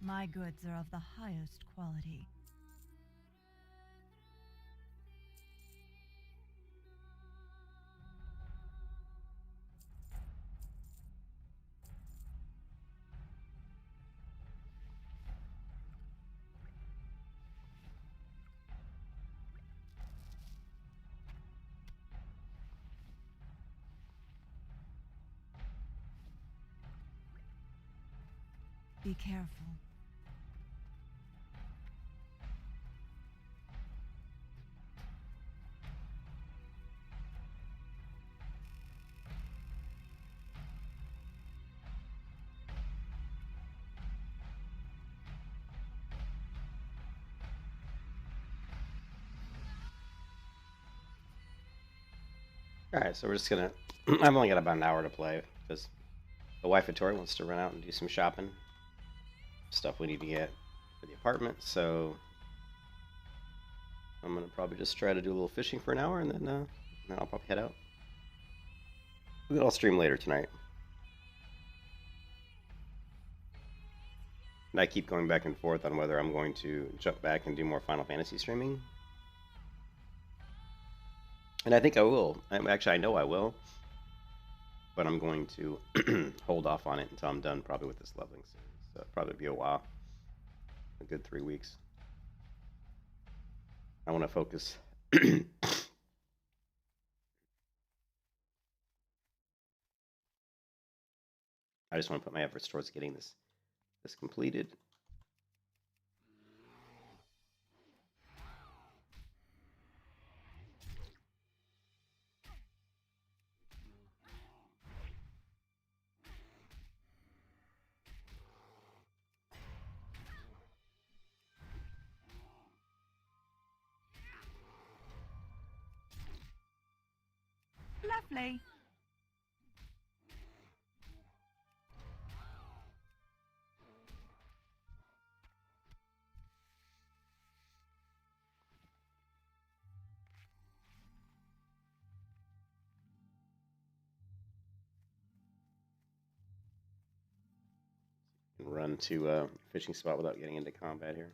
My goods are of the highest quality. Be careful. Alright, so we're just gonna... I've only got about an hour to play, because the wife of Tori wants to run out and do some shopping. Stuff we need to get for the apartment, so... I'm gonna probably just try to do a little fishing for an hour, and then I'll probably head out. I'll stream later tonight. And I keep going back and forth on whether I'm going to jump back and do more Final Fantasy streaming. And I think I will. Actually, I know I will. But I'm going to hold off on it until I'm done probably with this leveling series. So it'll probably be a while. A good 3 weeks. I want to focus. I just want to put my efforts towards getting this completed. Lovely. Run to a fishing spot without getting into combat here.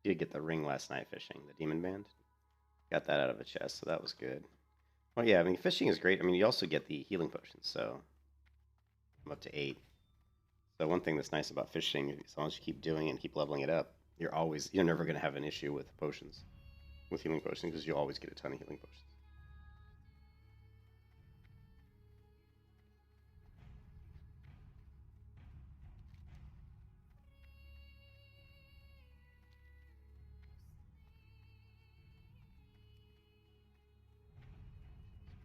Did get the ring last night fishing, the demon band. Got that out of a chest, so that was good. Well, yeah, I mean, fishing is great. I mean, you also get the healing potions, so I'm up to 8. So one thing that's nice about fishing, as long as you keep doing it and keep leveling it up, you're never going to have an issue with potions, with healing potions, because you always get a ton of healing potions.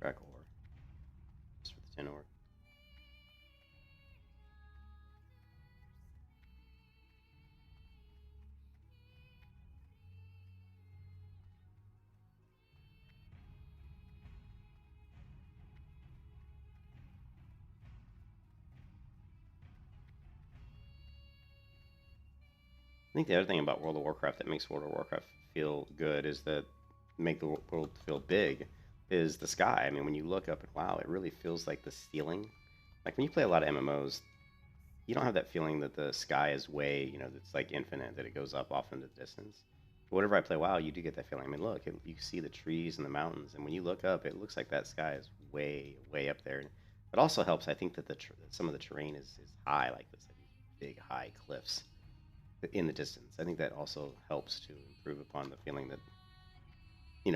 Crack ore, just for the tin ore. I think the other thing about World of Warcraft that makes World of Warcraft feel good is that make the world feel big is the sky. I mean, when you look up and wow, it really feels like the ceiling. Like when you play a lot of MMOs, you don't have that feeling that the sky is way, that's like infinite, that it goes up off into the distance. But whenever I play WoW, you do get that feeling. I mean, look, you see the trees and the mountains, and when you look up, it looks like that sky is way, way up there. It also helps, I think, that some of the terrain is high, like this, like these big high cliffs in the distance. I think that also helps to improve upon the feeling that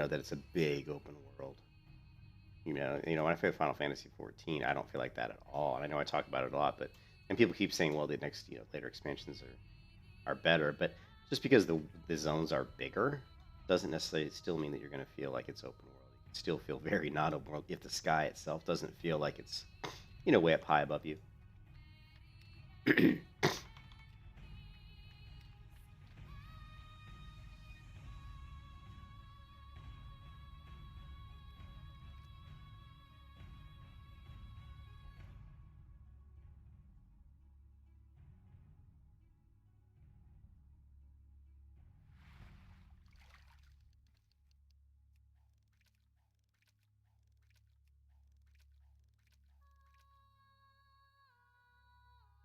that it's a big open world. When I play Final Fantasy 14, I don't feel like that at all. And I know I talk about it a lot, but and people keep saying, well, the next later expansions are better, but just because the zones are bigger doesn't necessarily still mean that you're going to feel like it's open world. You can still feel very not open world if the sky itself doesn't feel like it's way up high above you.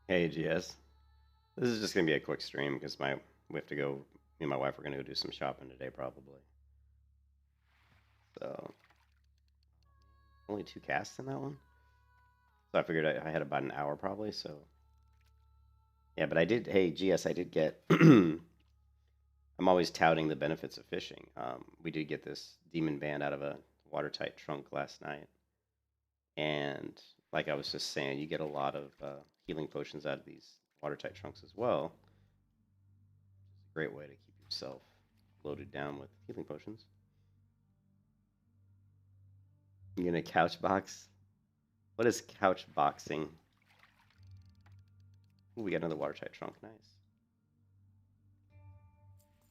Hey, GS. This is just gonna be a quick stream because we have to go. Me and my wife are gonna go do some shopping today, probably. So only 2 casts in that one. So I figured I had about an hour probably. So yeah, but I did. Hey, GS, I did get. I'm always touting the benefits of fishing. We did get this demon band out of a watertight trunk last night, and like I was just saying, you get a lot of healing potions out of these watertight trunks as well. It's a great way to keep yourself loaded down with healing potions. You gonna couch box? What is couch boxing? Ooh, we got another watertight trunk. Nice.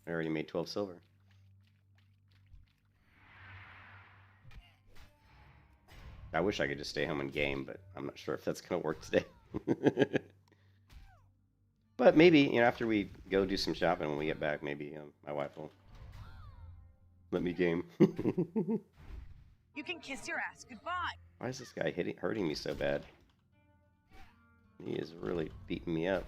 I already made 12 silver. I wish I could just stay home and game, but I'm not sure if that's gonna work today. But maybe, after we go do some shopping, when we get back, maybe my wife will let me game. You can kiss your ass goodbye. Why is this guy hurting me so bad? He is really beating me up.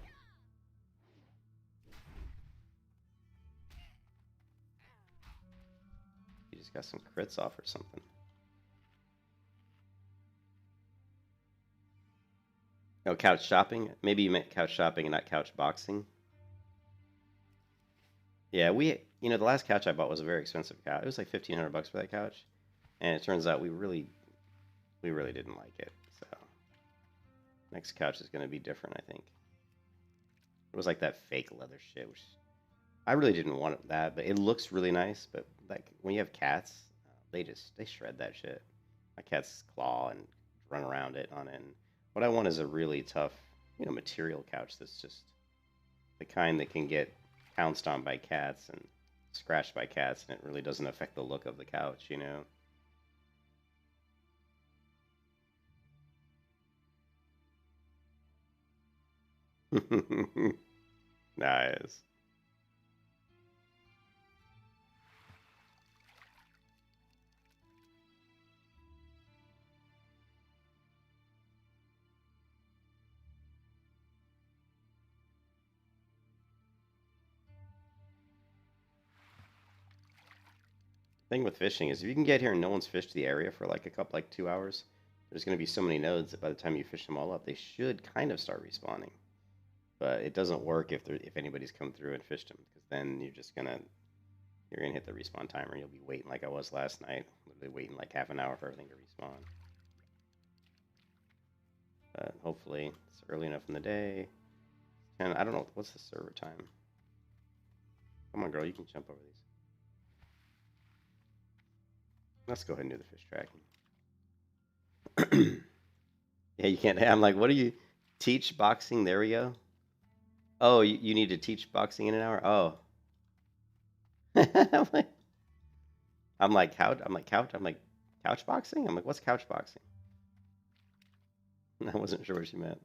He just got some crits off or something. Oh, couch shopping? Maybe you meant couch shopping and not couch boxing. Yeah, the last couch I bought was a very expensive couch. It was like $1,500 for that couch, and it turns out we really didn't like it. So next couch is going to be different, I think. It was like that fake leather shit, which I really didn't want that, but it looks really nice. But like when you have cats, they shred that shit. My cats claw and run around it on it. And what I want is a really tough, material couch that's just the kind that can get pounced on by cats and scratched by cats, and it really doesn't affect the look of the couch, Nice. Thing with fishing is if you can get here and no one's fished the area for like 2 hours, there's going to be so many nodes that by the time you fish them all up, they should kind of start respawning. But it doesn't work if anybody's come through and fished them, because then you're gonna hit the respawn timer and you'll be waiting like I was last night, literally waiting like half an hour for everything to respawn. But hopefully it's early enough in the day. And I don't know what's the server time. Come on, girl, you can jump over these. Let's go ahead and do the fish tracking. Yeah, you can't. I'm like, what do you teach boxing? There we go. Oh, you need to teach boxing in an hour? Oh. I'm like couch boxing? I'm like, what's couch boxing? I wasn't sure what she meant.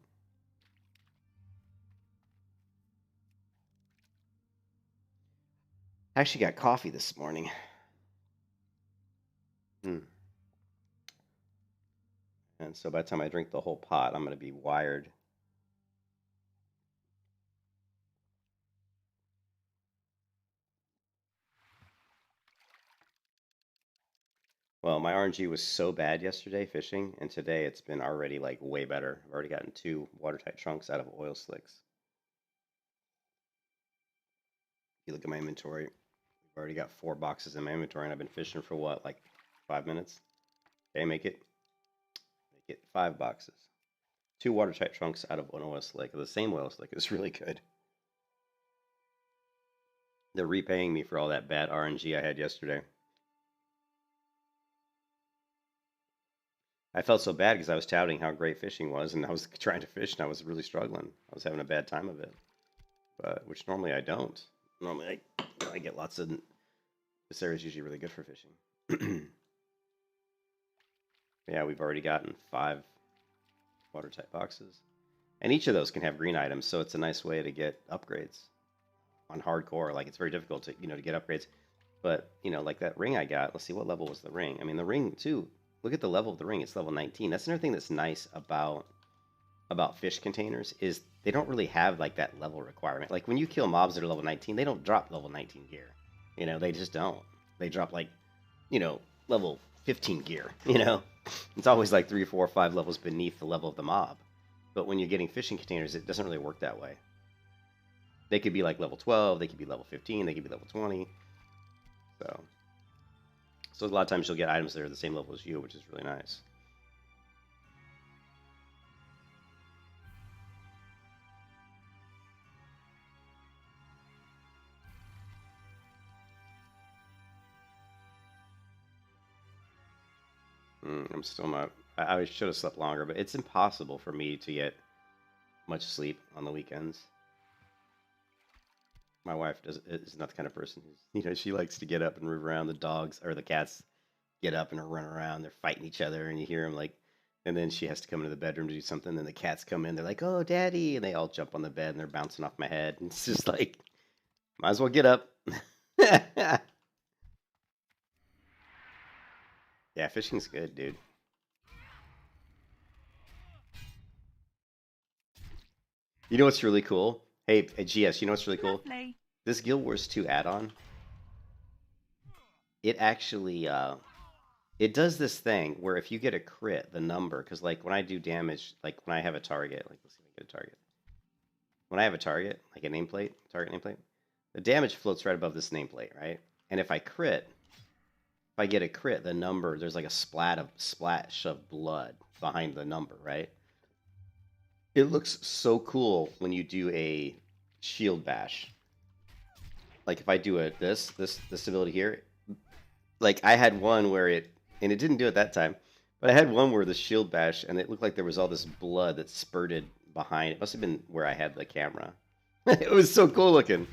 I actually got coffee this morning. And so by the time I drink the whole pot, I'm going to be wired. Well, my RNG was so bad yesterday fishing, and today it's been already like way better. I've already gotten 2 watertight trunks out of oil slicks. If you look at my inventory, I've already got 4 boxes in my inventory, and I've been fishing for what, like 5 minutes? Okay, make it 5 boxes. 2 watertight trunks out of an oil slick. The same oil slick is really good. They're repaying me for all that bad RNG I had yesterday. I felt so bad because I was touting how great fishing was, and I was trying to fish, and I was really struggling. I was having a bad time of it, but which normally I don't. Normally I get lots of. This area is usually really good for fishing. Yeah, we've already gotten 5 watertight boxes, and each of those can have green items, so it's a nice way to get upgrades on hardcore. Like, it's very difficult to to get upgrades, but like that ring I got. Let's see, what level was the ring? I mean, the ring too. Look at the level of the ring. It's level 19. That's another thing that's nice about fish containers is they don't really have like that level requirement. Like when you kill mobs that are level 19, they don't drop level 19 gear. They just don't. They drop like, level 15 gear. It's always like 3, 4, 5 levels beneath the level of the mob. But when you're getting fishing containers, it doesn't really work that way. They could be like level 12, they could be level 15, they could be level 20. So a lot of times you'll get items that are the same level as you, which is really nice. I'm still not. I should have slept longer, but it's impossible for me to get much sleep on the weekends. My wife is not the kind of person who's, she likes to get up and move around. The dogs or the cats get up and run around. They're fighting each other, and you hear them like, and then she has to come into the bedroom to do something. Then the cats come in. They're like, "Oh, daddy!" And they all jump on the bed and they're bouncing off my head. And it's just like, might as well get up. Yeah, fishing's good, dude. You know what's really cool? Hey, GS, you know what's really cool? Lovely. This Guild Wars 2 add-on, it actually, it does this thing where if you get a crit, the number, because like when I do damage, like when I have a target, like let's see if I get a target. When I have a target, like a nameplate, target nameplate, the damage floats right above this nameplate, right? And if I crit, if I get a crit, the number, there's like a splash of blood behind the number, right? It looks so cool when you do a shield bash. Like if I do this ability here, like I had one where it didn't do it that time, but I had one where the shield bash and it looked like there was all this blood that spurted behind. It must have been where I had the camera. It was so cool looking.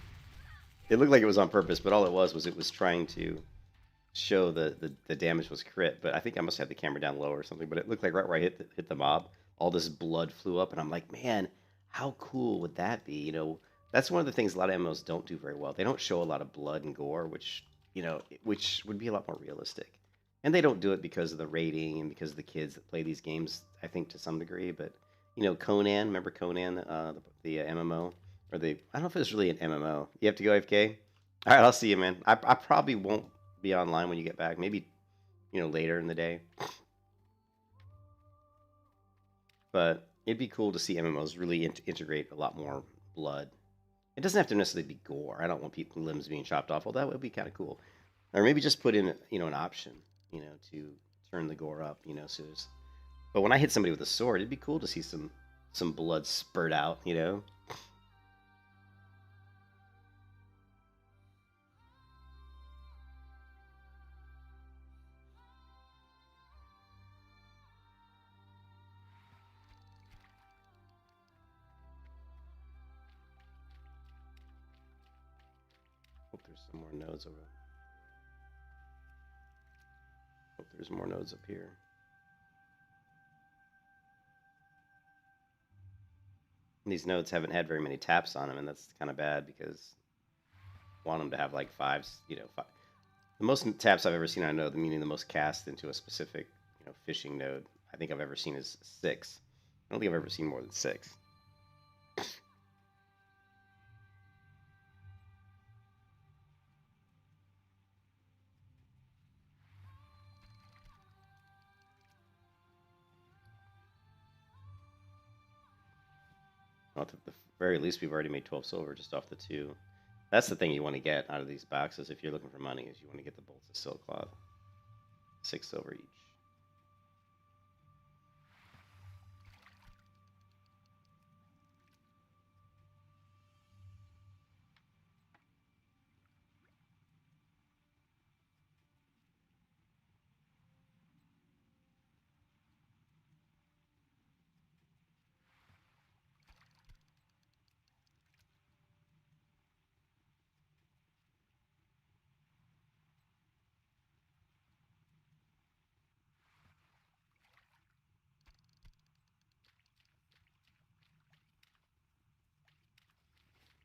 It looked like it was on purpose, but all it was trying to show the damage was crit. But I think I must have the camera down low or something. But it looked like right where I hit the mob, all this blood flew up, and I'm like, man, how cool would that be? That's one of the things a lot of MMOs don't do very well. They don't show a lot of blood and gore, which would be a lot more realistic. And they don't do it because of the rating and because of the kids that play these games, I think, to some degree. But, Conan, remember Conan, the MMO? I don't know if it's really an MMO. You have to go AFK? All right, I'll see you, man. I probably won't be online when you get back. Maybe, you know, later in the day. But it'd be cool to see MMOs really integrate a lot more blood. It doesn't have to necessarily be gore. I don't want people limbs being chopped off. Well, that would be kind of cool. Or maybe just put in, you know, an option, you know, to turn the gore up, you know. So there's... But when I hit somebody with a sword, it'd be cool to see some blood spurt out, you know. Hope there's some more nodes over. Hope there's more nodes up here. These nodes haven't had very many taps on them, and that's kind of bad because I want them to have like five, you know, five. The most taps I've ever seen on a node, meaning the most cast into a specific, you know, fishing node, I think I've ever seen is 6. I don't think I've ever seen more than 6. Well, at the very least, we've already made 12 silver just off the 2. That's the thing you want to get out of these boxes if you're looking for money, is you want to get the bolts of silk cloth. 6 silver each.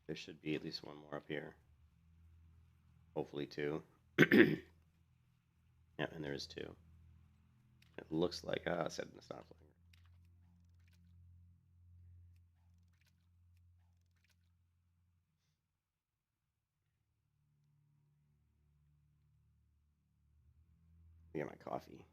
There should be at least one more up here. Hopefully 2. Yeah, and there is 2. It looks like, I said it's not a flinger. Get my coffee.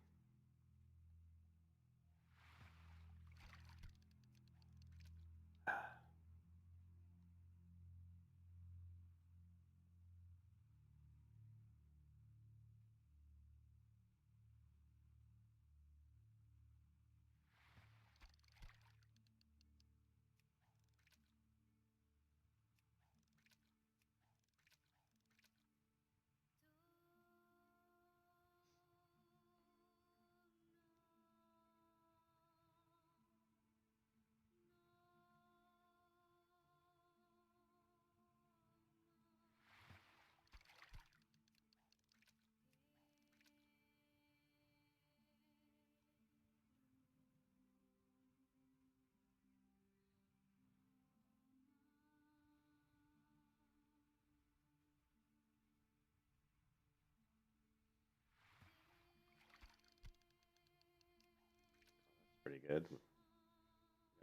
Pretty good.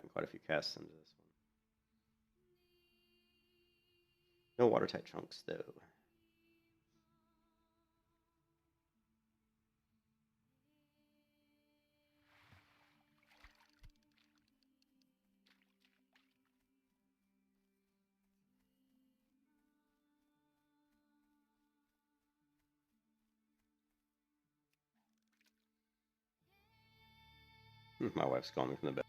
Got quite a few casts into this one. No watertight trunks, though. My wife's calling me from the bed.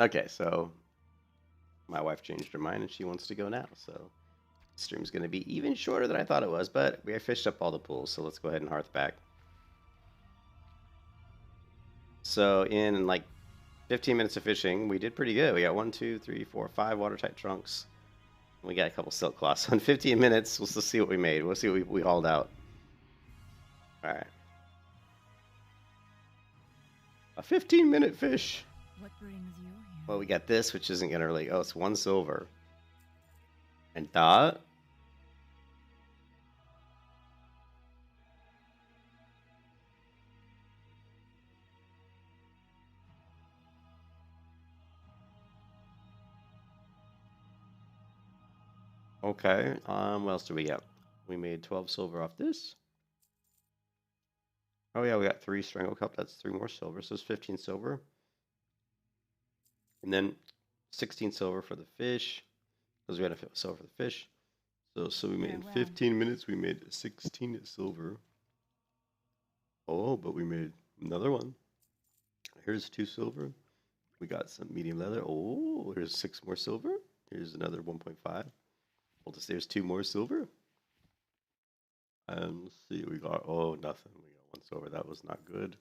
Okay, so my wife changed her mind and she wants to go now. So stream's going to be even shorter than I thought it was, but we fished up all the pools, so let's go ahead and hearth back. So in like 15 minutes of fishing, we did pretty good. We got 1, 2, 3, 4, 5 watertight trunks. We got a couple silk cloths. So in 15 minutes, we'll see what we made. We'll see what we hauled out. All right. A 15-minute fish. What brings you here? Well, we got this, which isn't gonna really. Oh, it's 1 silver. And that. Okay. What else do we get? We made 12 silver off this. Oh yeah, we got 3 strangle cup. That's 3 more silver. So it's 15 silver. And then 16 silver for the fish, because we had a silver for the fish. So we made in 15 minutes. We made 16 silver. Oh, but we made another one. Here's 2 silver. We got some medium leather. Oh, here's 6 more silver. Here's another 1.5. Well, there's 2 more silver. And let's see, we got nothing. We got 1 silver. That was not good.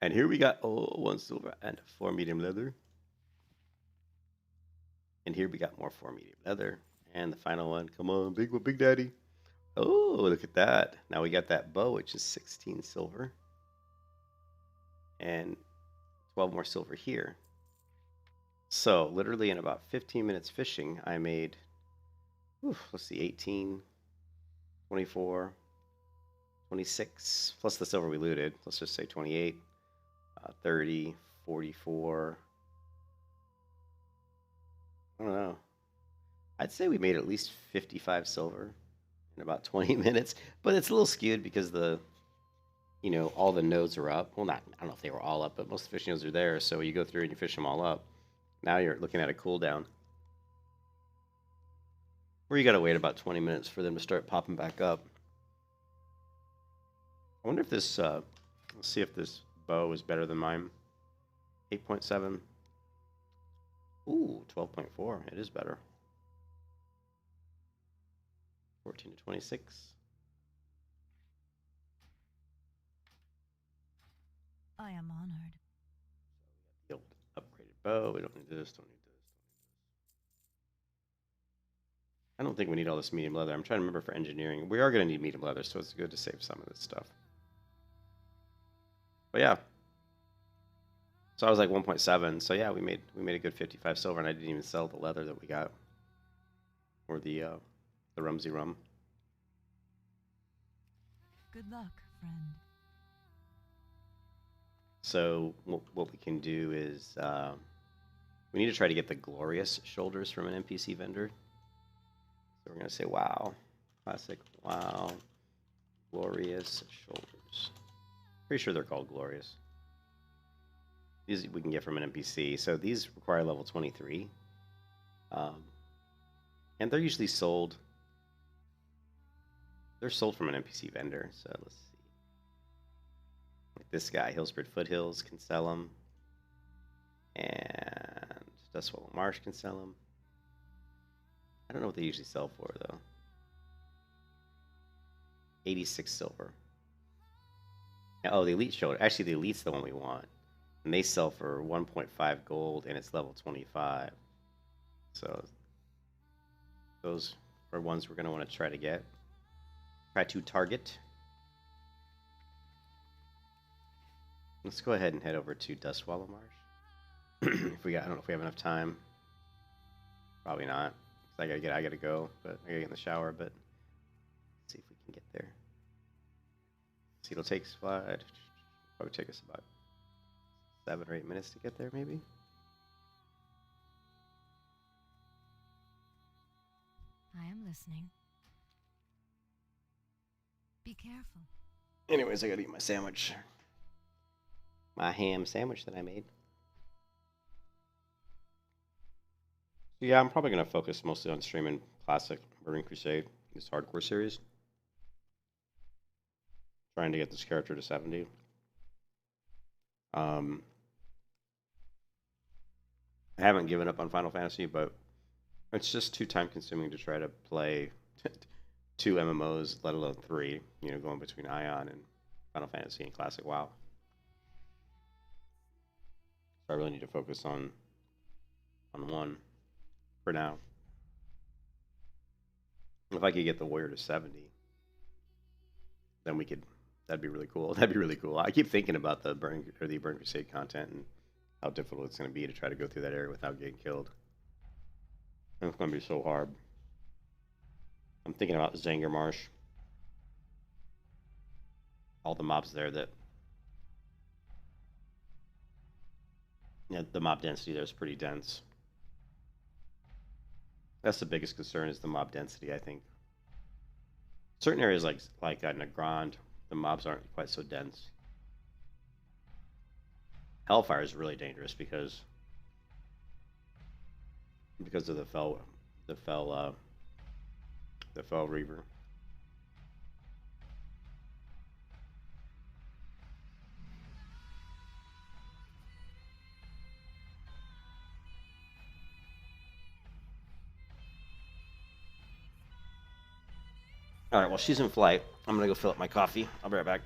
And here we got 1 silver and 4 medium leather. And here we got more 4 medium leather. And the final one, come on, Big Daddy. Oh, look at that. Now we got that bow, which is 16 silver. And 12 more silver here. So literally in about 15 minutes fishing, I made, let's see, 18, 24, 26, plus the silver we looted. Let's just say 28, 30, 44. I don't know. I'd say we made at least 55 silver in about 20 minutes, but it's a little skewed because all the nodes are up. Well, I don't know if they were all up, but most of the fishing nodes are there. So you go through and you fish them all up. Now you're looking at a cooldown. Or you got to wait about 20 minutes for them to start popping back up. I wonder if this, let's see if this bow is better than mine. 8.7. Ooh, 12.4. It is better. 14 to 26. I am honored. The old upgraded bow. We don't need this, don't need this. I don't think we need all this medium leather. I'm trying to remember for engineering. We are going to need medium leather, so it's good to save some of this stuff. But yeah. So I was like 1.7. So yeah, we made a good 55 silver, and I didn't even sell the leather that we got. Or the Rumsey rum. Good luck, friend. So what we can do is we need to try to get the glorious shoulders from an NPC vendor. So we're going to say, wow, classic, wow, glorious shoulders. Pretty sure they're called glorious. These we can get from an NPC. So these require level 23. And they're usually sold. They're sold from an NPC vendor. So let's see. Like this guy, Hillsbridge Foothills, can sell them. And Dustwallow Marsh can sell them. I don't know what they usually sell for, though. 86 silver. Oh, the Elite shoulder. Actually, the Elite's the one we want. And they sell for 1.5 gold, and it's level 25. So those are ones we're going to want to try to get. Try to target. Let's go ahead and head over to Dustwallow Marsh. I don't know if we have enough time. Probably not. I gotta go, but I gotta get in the shower, but let's see if we can get there. See, it'll take probably take us about 7 or 8 minutes to get there, maybe. I am listening. Be careful. Anyways, I gotta eat my sandwich. My ham sandwich that I made. So yeah, I'm probably gonna focus mostly on streaming Classic Burning Crusade, this hardcore series. Trying to get this character to 70. I haven't given up on Final Fantasy, but it's just too time consuming to try to play two MMOs, let alone three. You know, going between Ion and Final Fantasy and Classic WoW. So I really need to focus on one for now. If I could get the Warrior to 70, then we could. That'd be really cool. That'd be really cool. I keep thinking about the Burn Crusade content and how difficult it's going to be to try to go through that area without getting killed. And it's going to be so hard. I'm thinking about Zanger Marsh. All the mobs there that... Yeah, the mob density there is pretty dense. That's the biggest concern, is the mob density, I think. Certain areas like Nagrand, the mobs aren't quite so dense. Hellfire is really dangerous because of the fell Reaver. All right, well, she's in flight. I'm gonna go fill up my coffee. I'll be right back.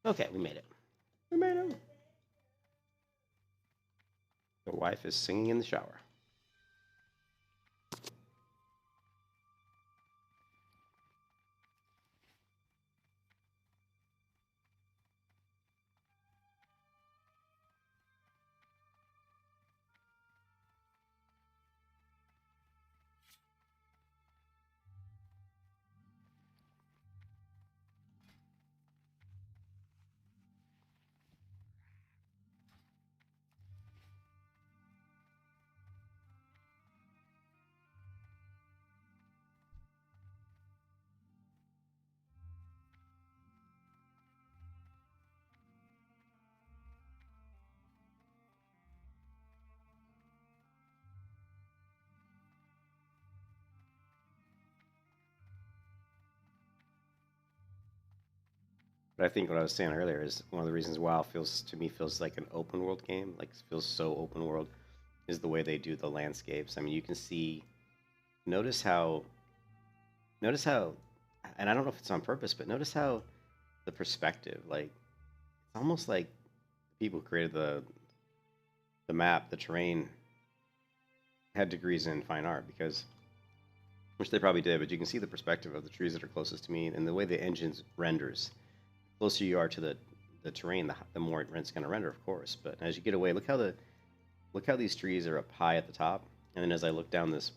Okay, we made it. We made it. The wife is singing in the shower. But I think what I was saying earlier is one of the reasons WoW feels like an open world game, like feels so open world, is the way they do the landscapes. I mean, you can see, notice how, and I don't know if it's on purpose, but notice how the perspective, like, it's almost like people who created the map, the terrain, had degrees in fine art, because, which they probably did, but you can see the perspective of the trees that are closest to me and the way the engine renders. The closer you are to the terrain, the more it's going to render, of course. But as you get away, look how these trees are up high at the top, and then as I look down this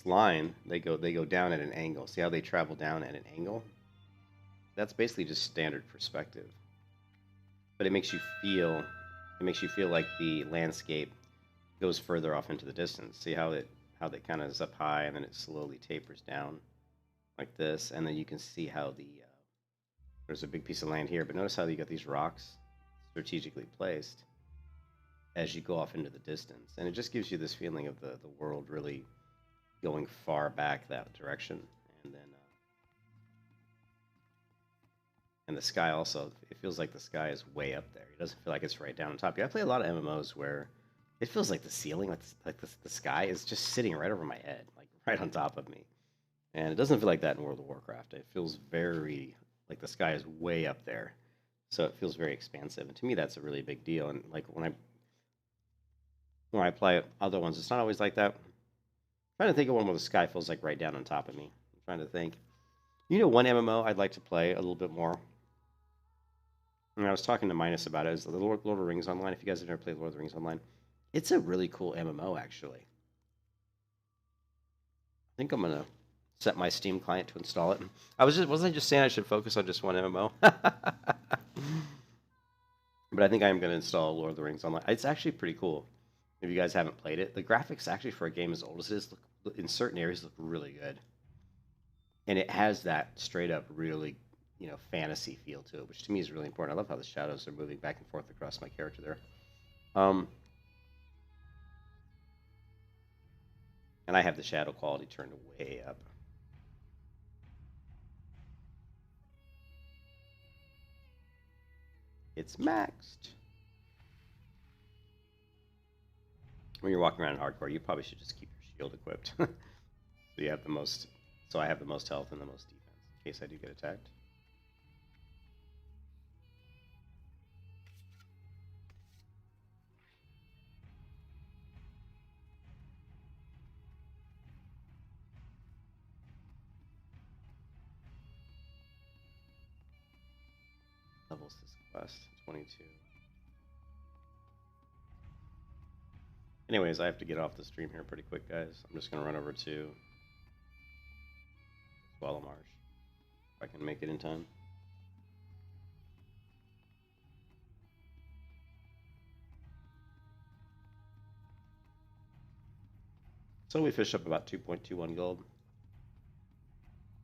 line, they go down at an angle. See how they travel down at an angle? That's basically just standard perspective. But it makes you feel like the landscape goes further off into the distance. See how that kind of is up high and then it slowly tapers down like this, and then you can see how there's a big piece of land here, but notice how you got these rocks strategically placed as you go off into the distance, and it just gives you this feeling of the world really going far back that direction. And then and the sky also, it feels like the sky is way up there. It doesn't feel like it's right down on top. I play a lot of MMOs where it feels like the ceiling, like the sky is just sitting right over my head, like right on top of me. And it doesn't feel like that in World of Warcraft. It feels very like the sky is way up there, so it feels very expansive. And to me, that's a really big deal. And like when I play other ones, it's not always like that. I'm trying to think of one where the sky feels like right down on top of me. I'm trying to think. You know, one MMO I'd like to play a little bit more. And I was talking to Minus about it. Is the Lord of the Rings Online? If you guys have never played Lord of the Rings Online, it's a really cool MMO actually. I think I'm gonna set my Steam client to install it. Wasn't I just saying I should focus on just one MMO? But I think I am gonna install Lord of the Rings Online. It's actually pretty cool. If you guys haven't played it, the graphics actually for a game as old as it is, in certain areas look really good. And it has that straight up really, fantasy feel to it, which to me is really important. I love how the shadows are moving back and forth across my character there. And I have the shadow quality turned way up. It's maxed. When you're walking around in hardcore, you probably should just keep your shield equipped. So you have the most. So I have the most health and the most defense in case I do get attacked. Levels this quest 22. Anyways, I have to get off the stream here pretty quick, guys. I'm just gonna run over to Swallow Marsh if I can make it in time. So we fish up about 2.21 gold.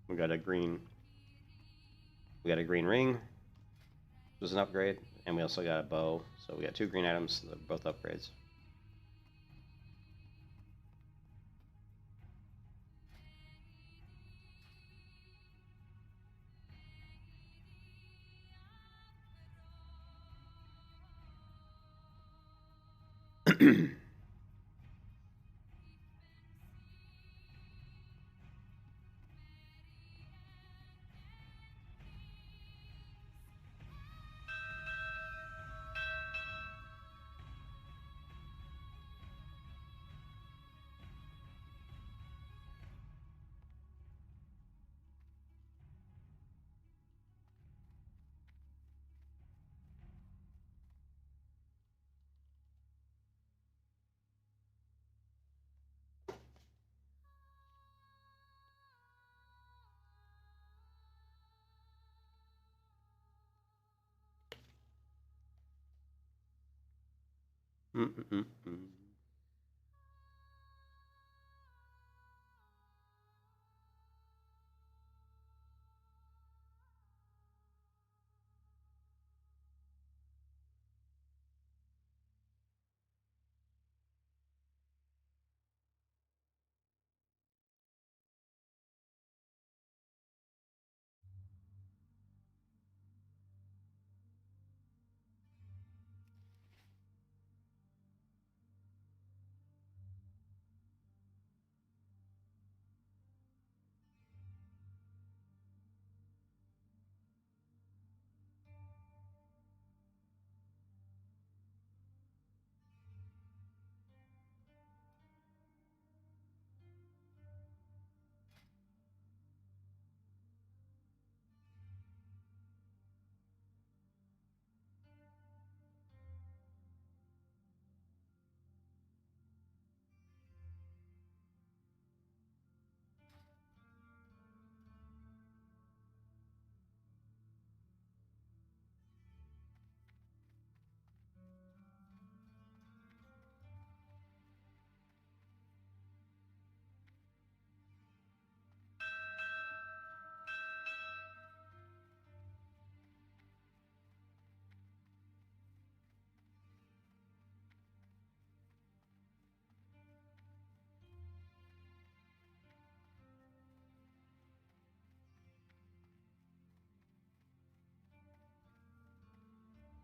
We got a green ring, which was an upgrade, and we also got a bow. So we got 2 green items, both upgrades.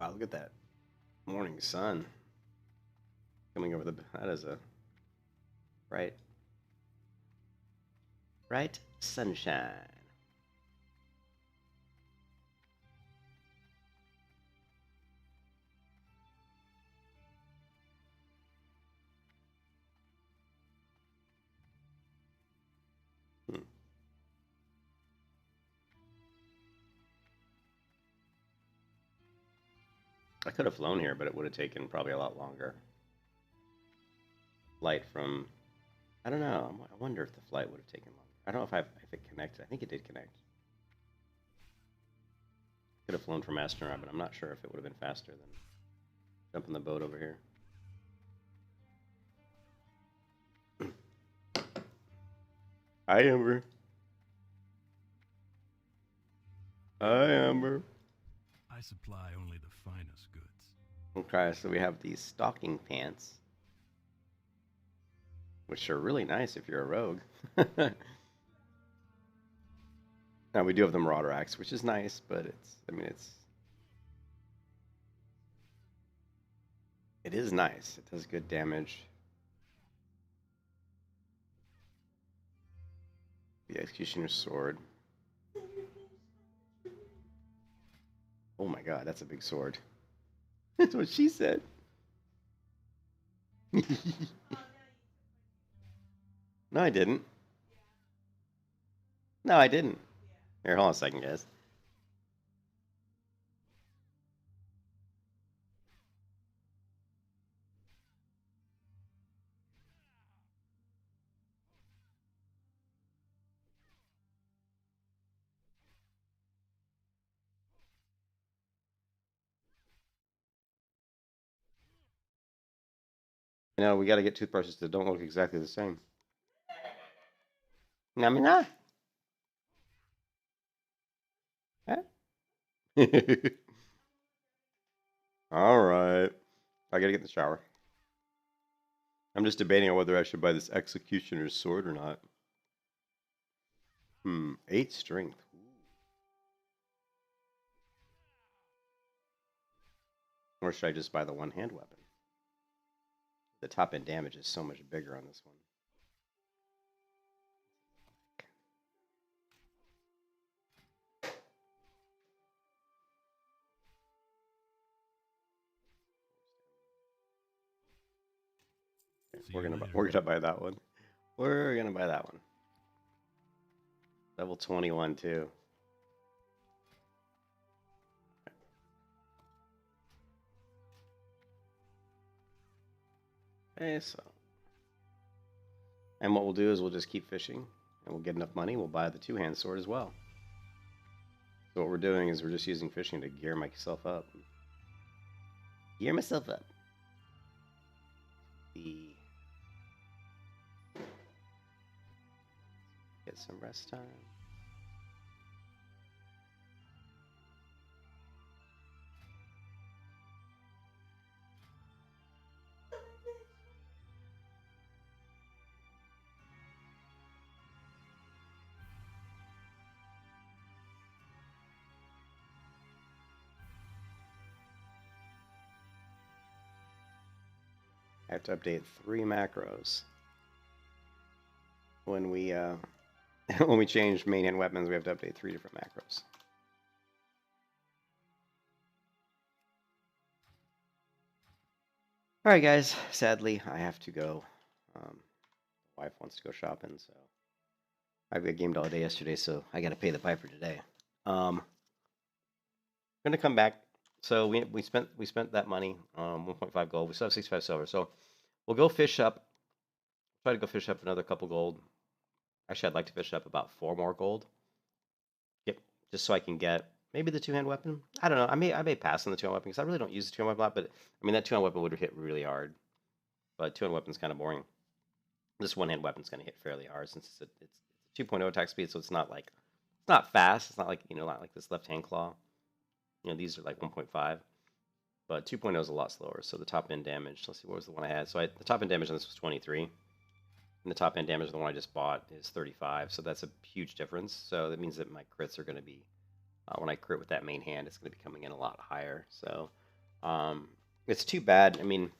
Wow, look at that morning sun coming over the. That is a bright sunshine. I could have flown here, but it would have taken probably a lot longer. Flight from... I don't know. I wonder if the flight would have taken longer. I don't know if it connected. I think it did connect. Could have flown from Astronaut, but I'm not sure if it would have been faster than jumping the boat over here. Hi, Amber. Hi, Amber. I supply only the finest goods. Okay, so we have these stocking pants, which are really nice if you're a rogue. Now we do have the Marauder Axe, which is nice, but it is nice. It does good damage. The Executioner's Sword. Oh my god, that's a big sword. That's what she said. No, I didn't. No, I didn't. Here, hold on a second, guys. You know, we got to get toothbrushes that don't look exactly the same. Namina. Huh? All right. I got to get in the shower. I'm just debating on whether I should buy this Executioner's Sword or not. 8 strength. Or should I just buy the one-hand weapon? The top-end damage is so much bigger on this one. We're gonna buy that one. We're gonna buy that one. Level 21 too. Okay, so. And what we'll do is we'll just keep fishing, and we'll get enough money. We'll buy the two-hand sword as well. So what we're doing is we're just using fishing to gear myself up. Gear myself up. Get some rest time. I have to update 3 macros. When we when we change main hand weapons, we have to update 3 different macros. All right, guys. Sadly, I have to go. Wife wants to go shopping, so I've got gamed all day yesterday, so I got to pay the piper today. I'm gonna come back. So we spent that money, 1.5 gold. We still have 65 silver, so we'll go fish up. Try to go fish up another couple gold. Actually, I'd like to fish up about 4 more gold. Yep, just so I can get maybe the two-hand weapon. I don't know. I may pass on the two-hand weapon because I really don't use the two-hand weapon a lot. But I mean, that two-hand weapon would hit really hard. But two-hand weapon's kind of boring. This one-hand weapon's going to hit fairly hard since it's a 2.0 attack speed, so it's not fast. It's not like not like this left-hand claw. These are like 1.5, but 2.0 is a lot slower. So the top end damage. Let's see, what was the one I had? So the top end damage on this was 23, and the top end damage of the one I just bought is 35. So that's a huge difference. So that means that my crits are going to be when I crit with that main hand, it's going to be coming in a lot higher. So it's too bad. I mean,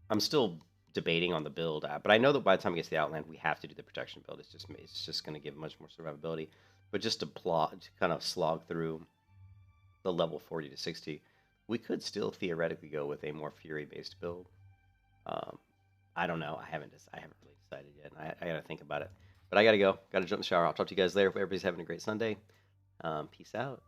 I'm still debating on the build, but I know that by the time it gets to the Outland, we have to do the protection build. It's just going to give much more survivability. But just to kind of slog through the level 40 to 60, we could still theoretically go with a more Fury-based build. I don't know. I haven't really decided yet. I got to think about it. But I got to go. Got to jump in the shower. I'll talk to you guys later. Hope everybody's having a great Sunday. Peace out.